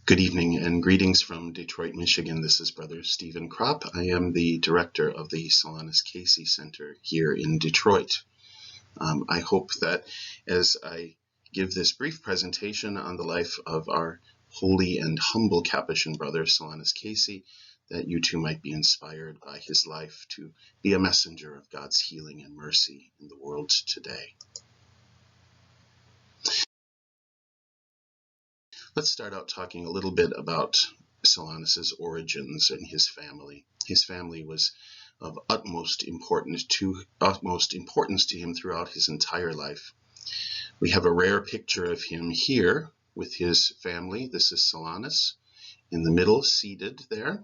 Good evening and greetings from Detroit, Michigan. This is Brother Stephen Kropp. I am the director of the Solanus Casey Centre here in Detroit. I hope that as I give this brief presentation on the life of our holy and humble Capuchin brother, Solanus Casey, that you too might be inspired by his life to be a messenger of God's healing and mercy in the world today. Let's start out talking a little bit about Solanus's origins and his family. His family was of utmost importance to him throughout his entire life. We have a rare picture of him here with his family. This is Solanus in the middle, seated there.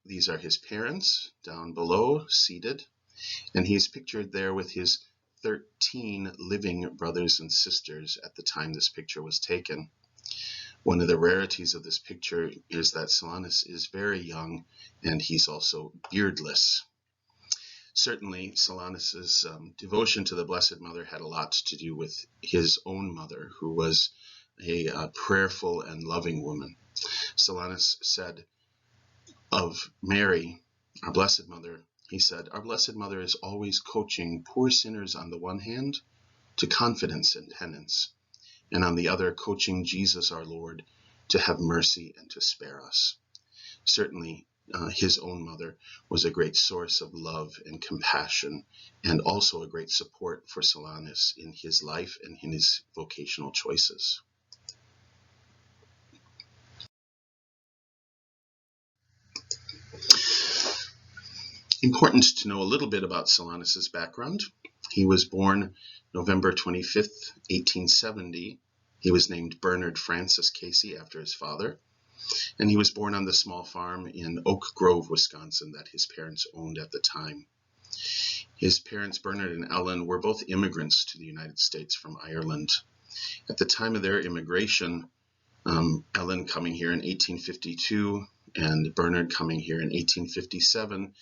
These are his parents down below, seated, and he's pictured there with his 13 living brothers and sisters at the time this picture was taken. One of the rarities of this picture is that Solanus is very young and he's also beardless. Certainly, Solanus's devotion to the Blessed Mother had a lot to do with his own mother, who was a prayerful and loving woman. Solanus said of Mary, our Blessed Mother, he said, "Our Blessed Mother is always coaching poor sinners on the one hand to confidence and penance, and on the other coaching Jesus our Lord to have mercy and to spare us." Certainly, his own mother was a great source of love and compassion, and also a great support for Solanus in his life and in his vocational choices. Important to know a little bit about Solanus's background. He was born November 25th, 1870. He was named Bernard Francis Casey after his father, and he was born on the small farm in Oak Grove, Wisconsin, that his parents owned at the time. His parents, Bernard and Ellen, were both immigrants to the United States from Ireland. At the time of their immigration, Ellen coming here in 1852 and Bernard coming here in 1857,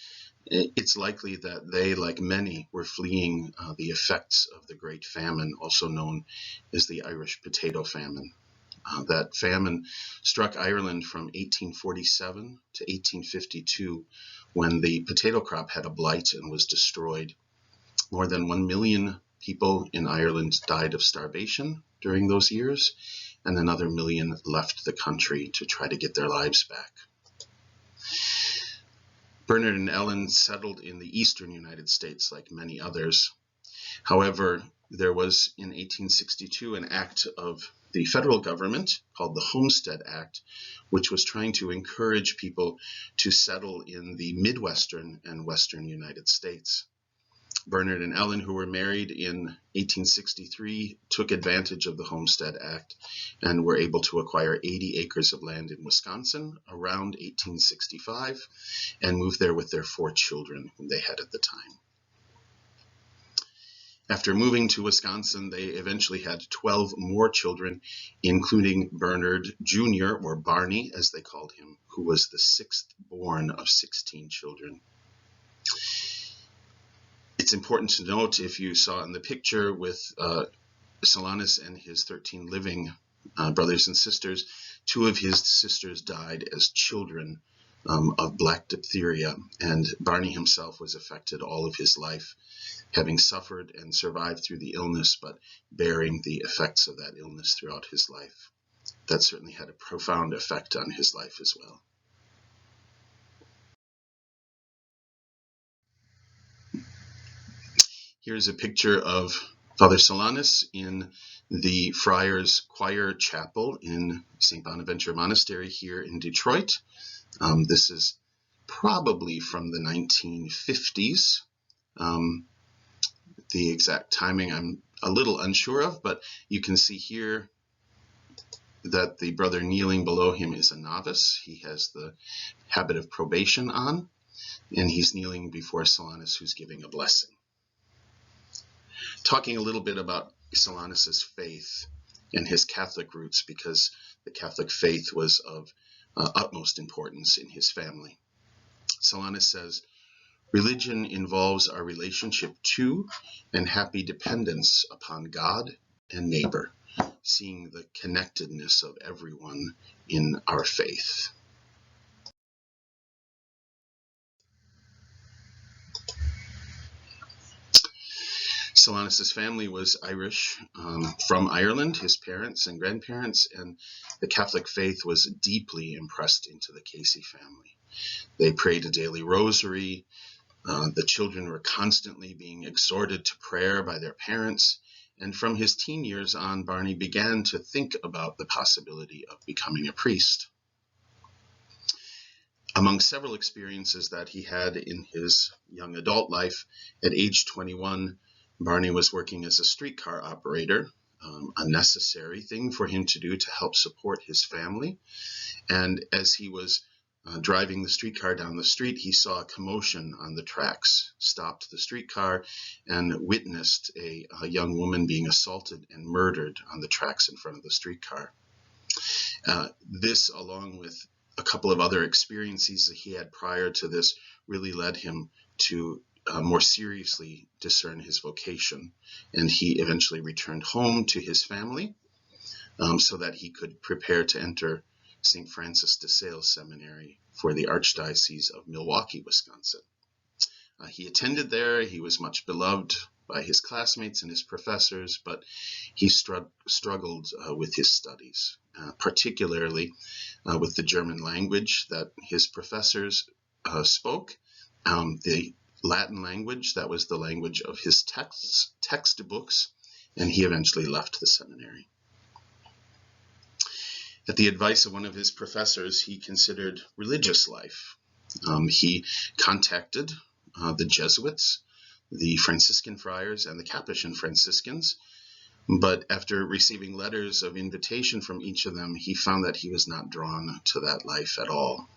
it's likely that they, like many, were fleeing the effects of the Great Famine, also known as the Irish Potato Famine. That famine struck Ireland from 1847 to 1852, when the potato crop had a blight and was destroyed. More than 1 million people in Ireland died of starvation during those years, and another million left the country to try to get their lives back. Bernard and Ellen settled in the eastern United States like many others. However, there was in 1862 an act of the federal government called the Homestead Act, which was trying to encourage people to settle in the Midwestern and Western United States. Bernard and Ellen, who were married in 1863, took advantage of the Homestead Act and were able to acquire 80 acres of land in Wisconsin around 1865 and move there with their 4 children whom they had at the time. After moving to Wisconsin, they eventually had 12 more children, including Bernard Jr., or Barney, as they called him, who was the 6th born of 16 children. It's important to note, if you saw in the picture with Solanus and his 13 living brothers and sisters, 2 of his sisters died as children of black diphtheria, and Barney himself was affected all of his life, having suffered and survived through the illness, but bearing the effects of that illness throughout his life. That certainly had a profound effect on his life as well. Here's a picture of Father Solanus in the Friars Choir Chapel in St. Bonaventure Monastery here in Detroit. This is probably from the 1950s. The exact timing I'm a little unsure of, but you can see here that the brother kneeling below him is a novice. He has the habit of probation on, and he's kneeling before Solanus, who's giving a blessing. Talking a little bit about Solanus's faith and his Catholic roots, because the Catholic faith was of utmost importance in his family. Solanus says, "Religion involves our relationship to and happy dependence upon God and neighbor. seeing the connectedness of everyone in our faith. Solanus' family was Irish from Ireland, his parents and grandparents, and the Catholic faith was deeply impressed into the Casey family. They prayed a daily rosary. The children were constantly being exhorted to prayer by their parents, and from his teen years on, Barney began to think about the possibility of becoming a priest. Among several experiences that he had in his young adult life, at age 21, Barney was working as a streetcar operator, a necessary thing for him to do to help support his family. And as he was driving the streetcar down the street, he saw a commotion on the tracks, stopped the streetcar, and witnessed a young woman being assaulted and murdered on the tracks in front of the streetcar. This, along with a couple of other experiences that he had prior to this, really led him to more seriously discern his vocation. And he eventually returned home to his family so that he could prepare to enter St. Francis de Sales Seminary for the Archdiocese of Milwaukee, Wisconsin. He attended there. He was much beloved by his classmates and his professors, but he struggled with his studies, particularly with the German language that his professors spoke, the Latin language that was the language of his textbooks, and he eventually left the seminary. At the advice of one of his professors, he considered religious life. He contacted the Jesuits, the Franciscan friars, and the Capuchin Franciscans, but after receiving letters of invitation from each of them, he found that he was not drawn to that life at all.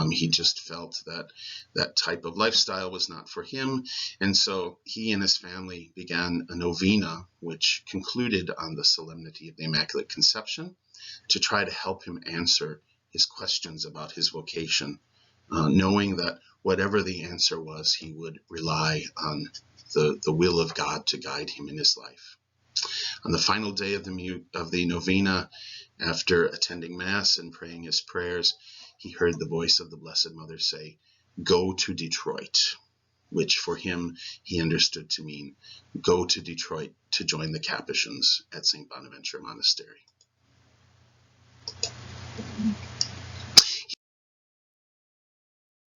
He just felt that that type of lifestyle was not for him, and so he and his family began a novena, which concluded on the Solemnity of the Immaculate Conception, to try to help him answer his questions about his vocation, knowing that whatever the answer was, he would rely on the will of God to guide him in his life. On the final day of the novena, after attending Mass and praying his prayers, he heard the voice of the Blessed Mother say, "Go to Detroit," which for him he understood to mean, go to Detroit to join the Capuchins at St. Bonaventure Monastery.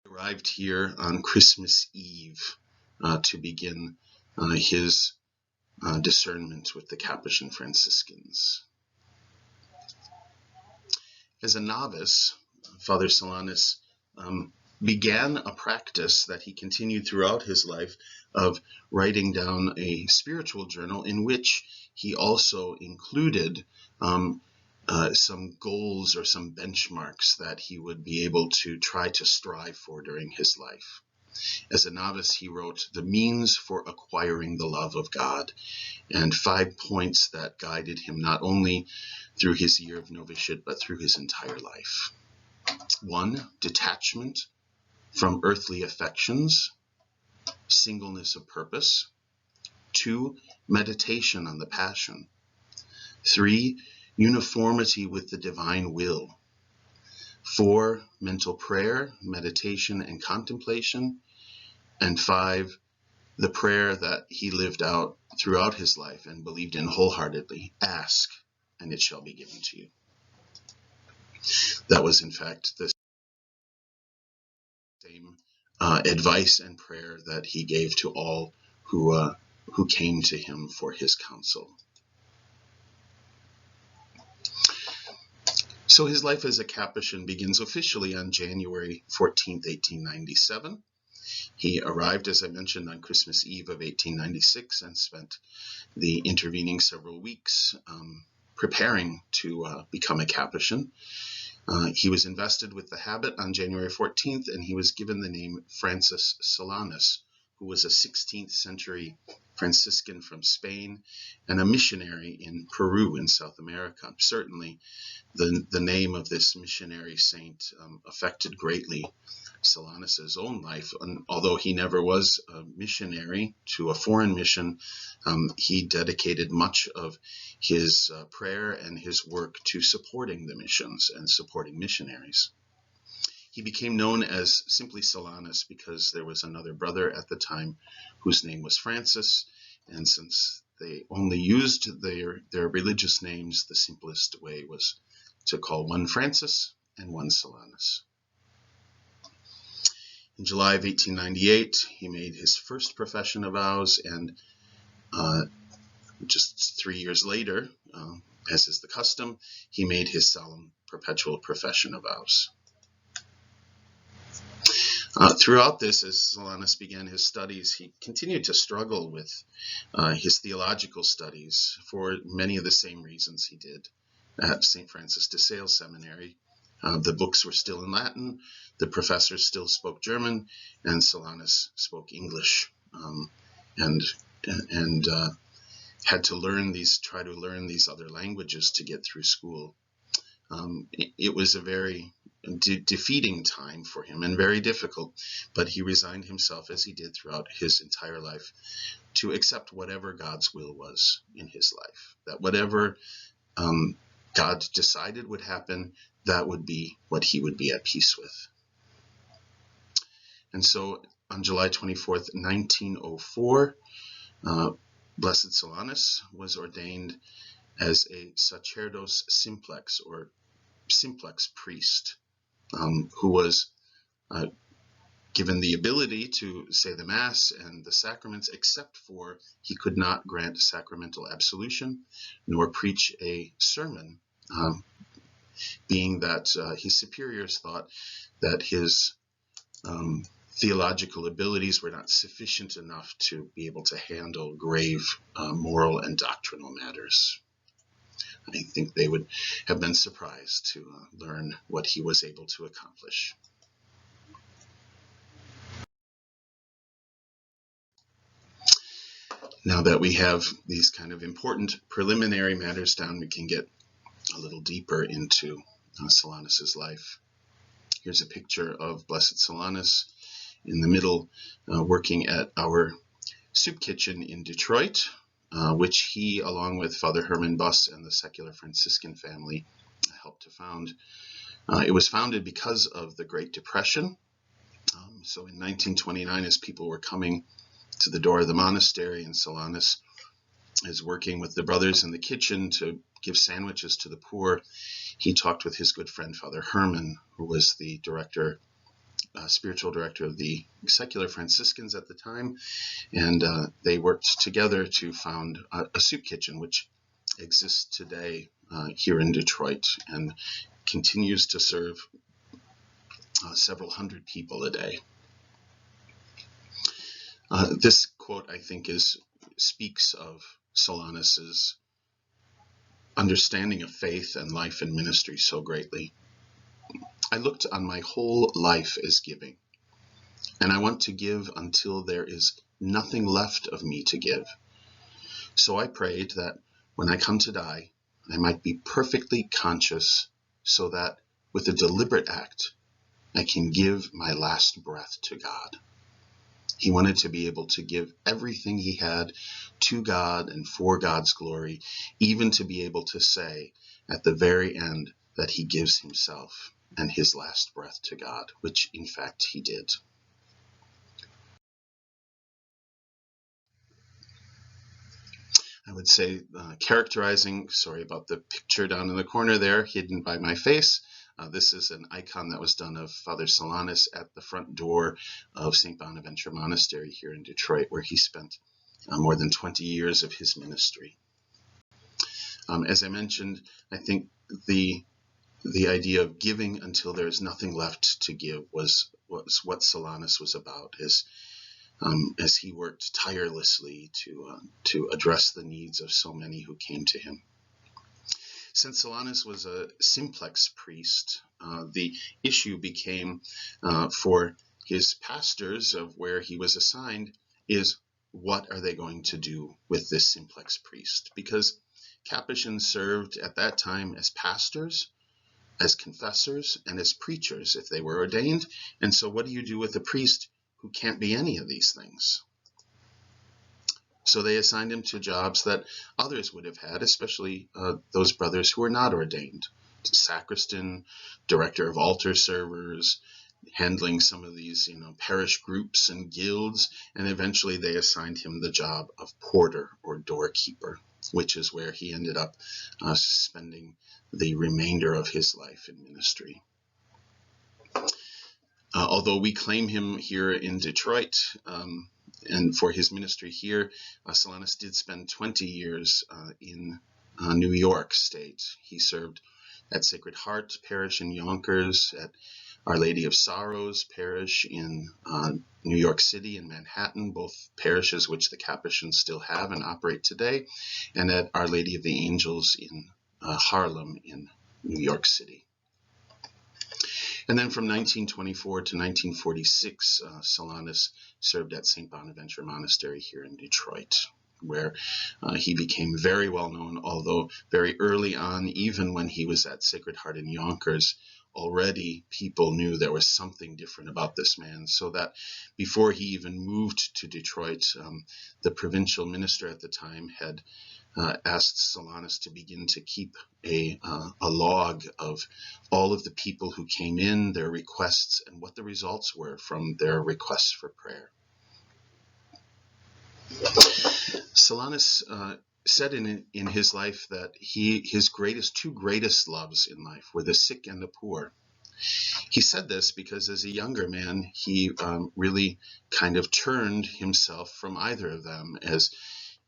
He arrived here on Christmas Eve to begin his discernment with the Capuchin Franciscans. As a novice, Father Solanus began a practice that he continued throughout his life of writing down a spiritual journal in which he also included some goals or some benchmarks that he would be able to try to strive for during his life. As a novice, he wrote the means for acquiring the love of God, and 5 points that guided him not only through his year of novitiate, but through his entire life. 1, detachment from earthly affections, singleness of purpose. 2, meditation on the Passion. 3, uniformity with the divine will. 4, mental prayer, meditation, and contemplation. And 5, the prayer that he lived out throughout his life and believed in wholeheartedly: ask, and it shall be given to you. That was, in fact, the same advice and prayer that he gave to all who came to him for his counsel. So his life as a Capuchin begins officially on January 14th, 1897. He arrived, as I mentioned, on Christmas Eve of 1896 and spent the intervening several weeks preparing to become a Capuchin. He was invested with the habit on January 14th, and he was given the name Francis Solanus who was a 16th century Franciscan from Spain and a missionary in Peru in South America. Certainly, the name of this missionary saint affected greatly Solanus' own life. And although he never was a missionary to a foreign mission, he dedicated much of his prayer and his work to supporting the missions and supporting missionaries. He became known as simply Solanus because there was another brother at the time whose name was Francis, and since they only used their religious names, the simplest way was to call one Francis and one Solanus. In July of 1898, he made his first profession of vows, and just 3 years later, as is the custom, he made his solemn perpetual profession of vows. Throughout this, as Solanus began his studies, he continued to struggle with his theological studies for many of the same reasons he did at St. Francis de Sales Seminary. The books were still in Latin, the professors still spoke German, and Solanus spoke English, and had to try to learn these other languages to get through school. It was a very defeating time for him and very difficult, but he resigned himself, as he did throughout his entire life, to accept whatever God's will was in his life, that whatever God decided would happen, that would be what he would be at peace with. And so on July 24th, 1904, Blessed Solanus was ordained as a sacerdos simplex, or simplex priest, who was given the ability to say the Mass and the sacraments, except for he could not grant sacramental absolution nor preach a sermon, being that his superiors thought that his theological abilities were not sufficient enough to be able to handle grave moral and doctrinal matters. I think they would have been surprised to learn what he was able to accomplish. Now that we have these kind of important preliminary matters down, we can get a little deeper into Solanus' life. Here's a picture of Blessed Solanus in the middle, working at our soup kitchen in Detroit, which he, along with Father Herman Buss and the secular Franciscan family, helped to found. It was founded because of the Great Depression. So in 1929, as people were coming to the door of the monastery, and Solanus is working with the brothers in the kitchen to give sandwiches to the poor, he talked with his good friend Father Herman, who was the spiritual director of the secular Franciscans at the time, and they worked together to found a soup kitchen, which exists today here in Detroit and continues to serve several hundred people a day. This quote, I think, speaks of Solanus's understanding of faith and life and ministry so greatly. I looked on my whole life as giving, and I want to give until there is nothing left of me to give. So I prayed that when I come to die, I might be perfectly conscious, so that with a deliberate act, I can give my last breath to God. He wanted to be able to give everything he had to God and for God's glory, even to be able to say at the very end that he gives himself and his last breath to God, which in fact he did. I would say, sorry about the picture down in the corner there, hidden by my face. This is an icon that was done of Father Solanus at the front door of St. Bonaventure Monastery here in Detroit, where he spent more than 20 years of his ministry. As I mentioned, I think the idea of giving until there's nothing left to give was what Solanus was about, as he worked tirelessly to address the needs of so many who came to him. Since Solanus was a simplex priest, the issue became for his pastors of where he was assigned is what are they going to do with this simplex priest? Because Capuchins served at that time as pastors, as confessors, and as preachers if they were ordained. And so what do you do with a priest who can't be any of these things? So they assigned him to jobs that others would have had, especially those brothers who were not ordained. Sacristan, director of altar servers, handling some of these, parish groups and guilds, and eventually they assigned him the job of porter or doorkeeper, which is where he ended up spending the remainder of his life in ministry. Although we claim him here in Detroit, and for his ministry here, Solanus did spend 20 years in New York State. He served at Sacred Heart Parish in Yonkers, at Our Lady of Sorrows Parish in New York City and Manhattan, both parishes which the Capuchins still have and operate today, and at Our Lady of the Angels in Harlem in New York City. And then from 1924 to 1946, Solanus served at St. Bonaventure Monastery here in Detroit, where he became very well known, although very early on, even when he was at Sacred Heart in Yonkers, already people knew there was something different about this man, so that before he even moved to Detroit, the provincial minister at the time had asked Solanus to begin to keep a log of all of the people who came in, their requests, and what the results were from their requests for prayer. Solanus said in his life that his two greatest loves in life were the sick and the poor. He said this because as a younger man, he really kind of turned himself from either of them, as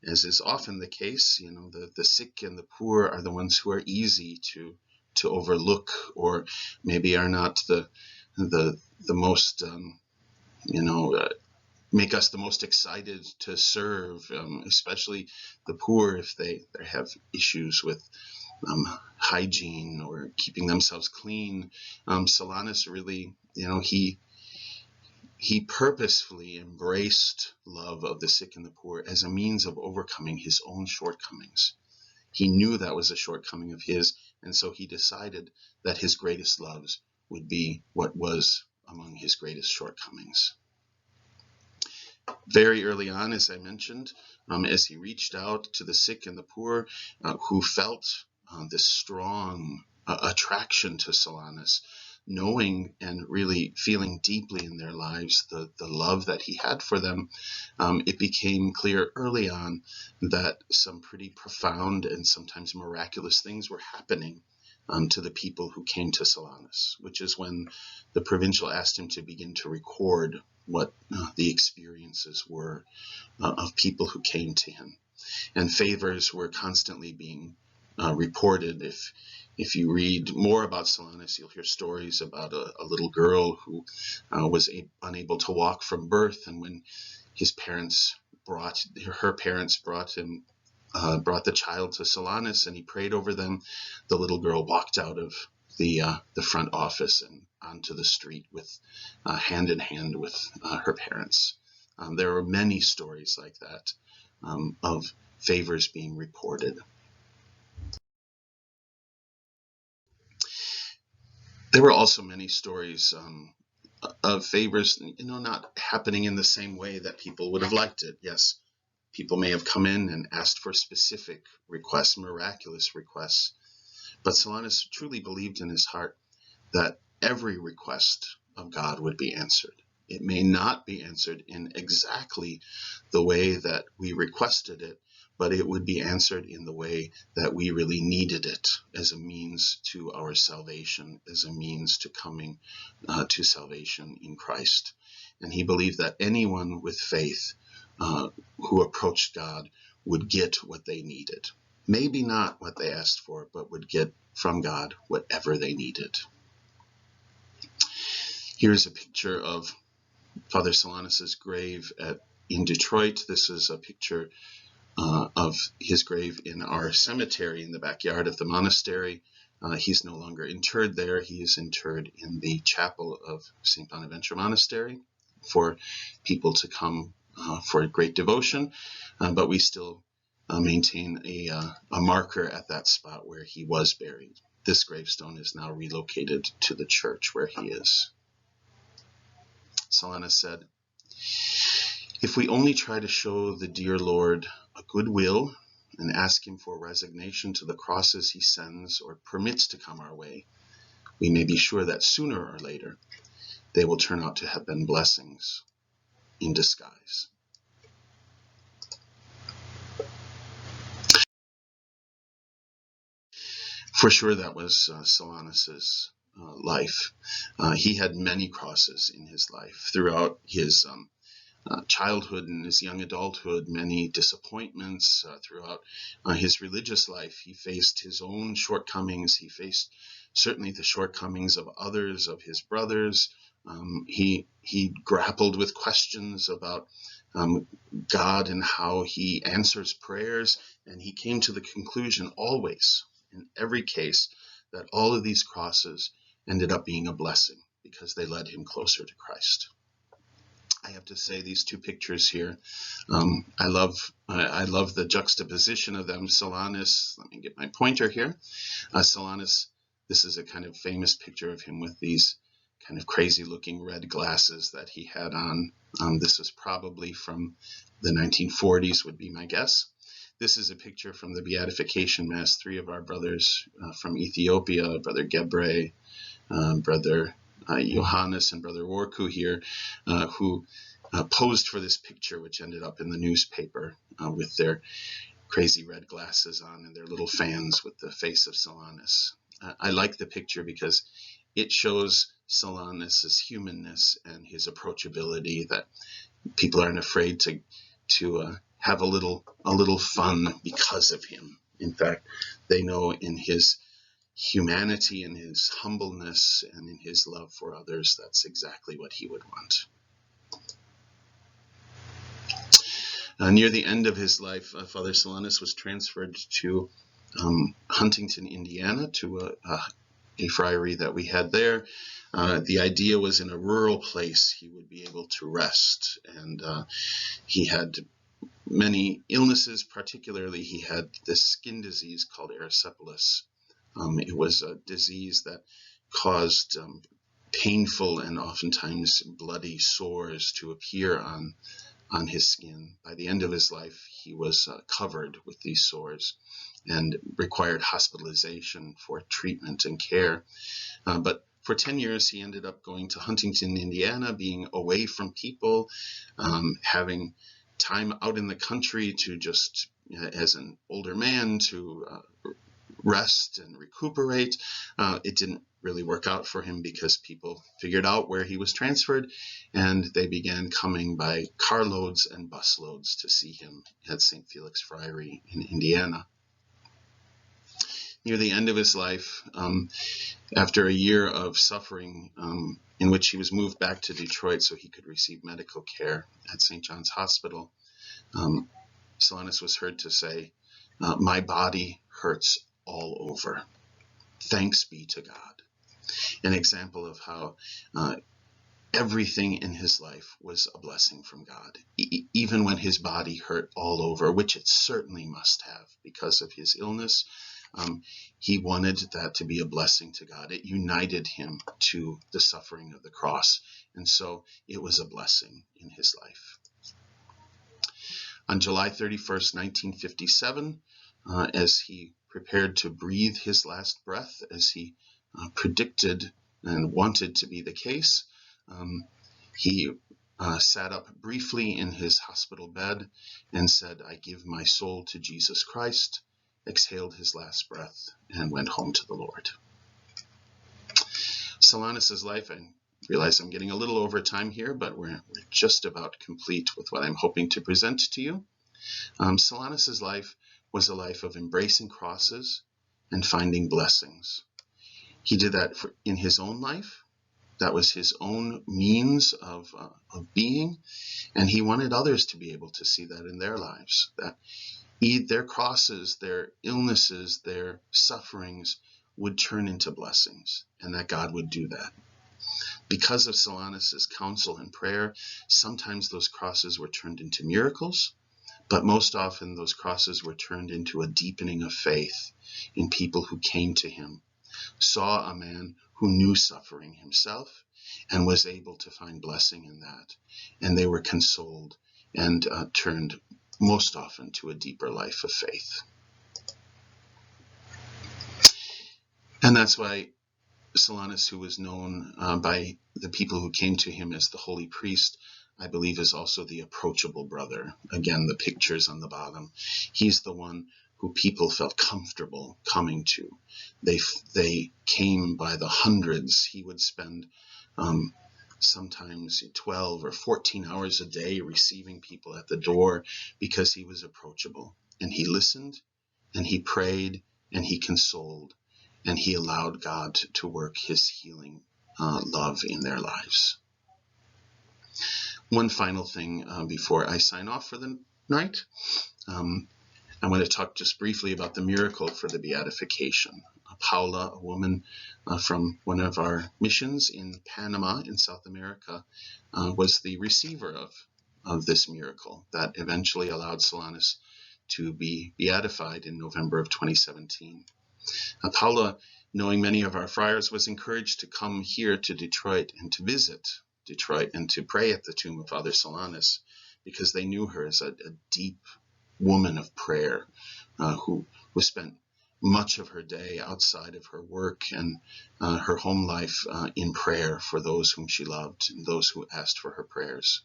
is often the case. The sick and the poor are the ones who are easy to overlook, or maybe are not the most make us the most excited to serve, especially the poor if they have issues with hygiene or keeping themselves clean. Solanus really, he purposefully embraced love of the sick and the poor as a means of overcoming his own shortcomings. He knew that was a shortcoming of his, and so he decided that his greatest loves would be what was among his greatest shortcomings. Very early on, as I mentioned, as he reached out to the sick and the poor who felt this strong attraction to Solanus, knowing and really feeling deeply in their lives the love that he had for them, it became clear early on that some pretty profound and sometimes miraculous things were happening to the people who came to Solanus, which is when the provincial asked him to begin to record what the experiences were of people who came to him. And favors were constantly being reported. If you read more about Solanus, you'll hear stories about a little girl who was unable to walk from birth, and when her parents brought the child to Solanus and he prayed over them, the little girl walked out of the front office and onto the street with hand in hand with her parents. There are many stories like that of favors being reported. There were also many stories of favors, not happening in the same way that people would have liked it. Yes, people may have come in and asked for specific requests, miraculous requests, but Solanus truly believed in his heart that every request of God would be answered. It may not be answered in exactly the way that we requested it, but it would be answered in the way that we really needed it, as a means to our salvation, as a means to coming to salvation in Christ. And he believed that anyone with faith who approached God would get what they needed. Maybe not what they asked for, but would get from God whatever they needed. Here's a picture of Father Solanus's grave in Detroit. This is a picture of his grave in our cemetery in the backyard of the monastery. He's no longer interred there. He is interred in the chapel of St. Bonaventure Monastery for people to come for great devotion, but we still maintain a marker at that spot where he was buried. This gravestone is now relocated to the church where he is. Solanus said, "If we only try to show the dear Lord a good will and ask him for resignation to the crosses he sends or permits to come our way, we may be sure that sooner or later they will turn out to have been blessings in disguise." For sure, that was Solanus's life. He had many crosses in his life. Throughout his childhood and his young adulthood, many disappointments. Throughout his religious life, he faced his own shortcomings. He faced certainly the shortcomings of others, of his brothers. He grappled with questions about God and how he answers prayers, and he came to the conclusion always, in every case, that all of these crosses ended up being a blessing because they led him closer to Christ. I have to say, these two pictures here, I love the juxtaposition of them. Solanus, let me get my pointer here. Solanus, this is a kind of famous picture of him with these kind of crazy looking red glasses that he had on. This was probably from the 1940s, would be my guess. This is a picture from the Beatification Mass. Three of our brothers from Ethiopia, Brother Gebre, Brother Johannes, and Brother Warku here, who posed for this picture, which ended up in the newspaper with their crazy red glasses on and their little fans with the face of Solanus. I like the picture because it shows Solanus's humanness and his approachability, that people aren't afraid to have a little fun because of him. In fact, they know in his humanity and his humbleness and in his love for others, that's exactly what he would want. Near the end of his life, Father Solanus was transferred to Huntington, Indiana, to a friary that we had there. The idea was in a rural place he would be able to rest, and he had many illnesses. Particularly, he had this skin disease called erysipelas. It was a disease that caused painful and oftentimes bloody sores to appear on his skin. By the end of his life, he was covered with these sores and required hospitalization for treatment and care. But for 10 years, he ended up going to Huntington, Indiana, being away from people, having time out in the country to just, as an older man, to rest and recuperate. It didn't really work out for him because people figured out where he was transferred, and they began coming by carloads and busloads to see him at St. Felix Friary in Indiana. Near the end of his life, after a year of suffering in which he was moved back to Detroit so he could receive medical care at St. John's Hospital, Solanus was heard to say, "My body hurts all over. Thanks be to God." An example of how everything in his life was a blessing from God, even when his body hurt all over, which it certainly must have because of his illness. He wanted that to be a blessing to God. It united him to the suffering of the cross, and so it was a blessing in his life. On July 31st, 1957, as he prepared to breathe his last breath, as he predicted and wanted to be the case, he sat up briefly in his hospital bed and said, "I give my soul to Jesus Christ," exhaled his last breath, and went home to the Lord. Solanus's life, I realize I'm getting a little over time here, but we're just about complete with what I'm hoping to present to you. Solanus's life was a life of embracing crosses and finding blessings. He did that in his own life. That was his own means of being, and he wanted others to be able to see that in their lives, that their crosses, their illnesses, their sufferings would turn into blessings, and that God would do that. Because of Solanus' counsel and prayer, sometimes those crosses were turned into miracles, but most often those crosses were turned into a deepening of faith in people who came to him, saw a man who knew suffering himself and was able to find blessing in that, and they were consoled and turned most often to a deeper life of faith. And that's why Solanus, who was known by the people who came to him as the holy priest, I believe is also the approachable brother. Again, the pictures on the bottom. He's the one who people felt comfortable coming to. They came by the hundreds. He would spend sometimes 12 or 14 hours a day receiving people at the door because he was approachable. And he listened, and he prayed, and he consoled, and he allowed God to work his healing love in their lives. One final thing before I sign off for the night. I want to talk just briefly about the miracle for the beatification. Paula, a woman from one of our missions in Panama in South America, was the receiver of this miracle that eventually allowed Solanus to be beatified in November of 2017. Paula, knowing many of our friars, was encouraged to come here to Detroit and to visit Detroit and to pray at the tomb of Father Solanus, because they knew her as a deep woman of prayer who spent much of her day outside of her work and her home life in prayer for those whom she loved and those who asked for her prayers.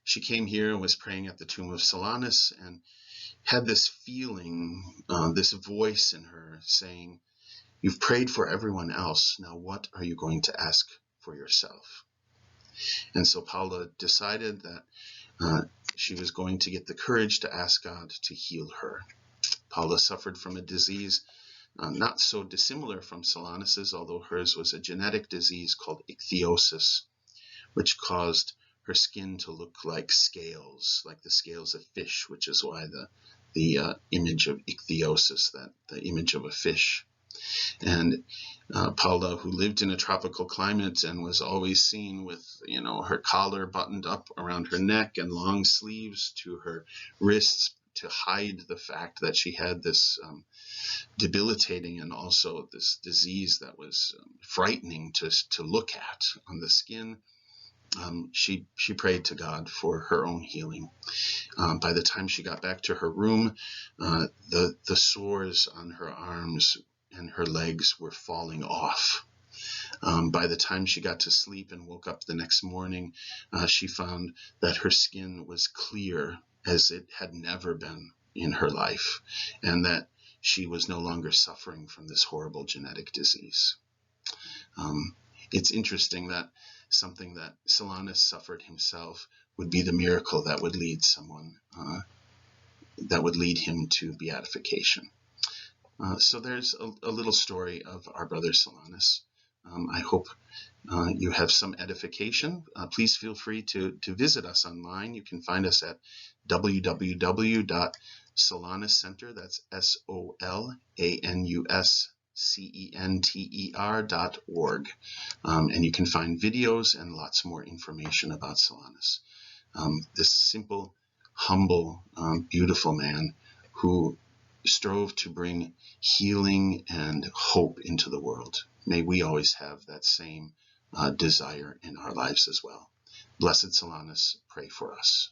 She came here and was praying at the tomb of Solanus and had this feeling, this voice in her saying, "You've prayed for everyone else. Now what are you going to ask for yourself?" And so Paula decided that she was going to get the courage to ask God to heal her. Paula suffered from a disease not so dissimilar from Solanus's, although hers was a genetic disease called ichthyosis, which caused her skin to look like scales, like the scales of fish, which is why the image of ichthyosis, that the image of a fish. And Paula, who lived in a tropical climate and was always seen with, her collar buttoned up around her neck and long sleeves to her wrists to hide the fact that she had this debilitating and also this disease that was frightening to look at on the skin. She prayed to God for her own healing. By the time she got back to her room, the sores on her arms and her legs were falling off. By the time she got to sleep and woke up the next morning, she found that her skin was clear as it had never been in her life, and that she was no longer suffering from this horrible genetic disease. It's interesting that something that Solanus suffered himself would be the miracle that would lead someone, that would lead him to beatification. So there's a little story of our brother Solanus. I hope you have some edification. Please feel free to visit us online. You can find us at www.solanuscenter, that's SOLANUSCENTER.org. And you can find videos and lots more information about Solanus. This simple, humble, beautiful man who strove to bring healing and hope into the world. May we always have that same desire in our lives as well. Blessed Solanus, pray for us.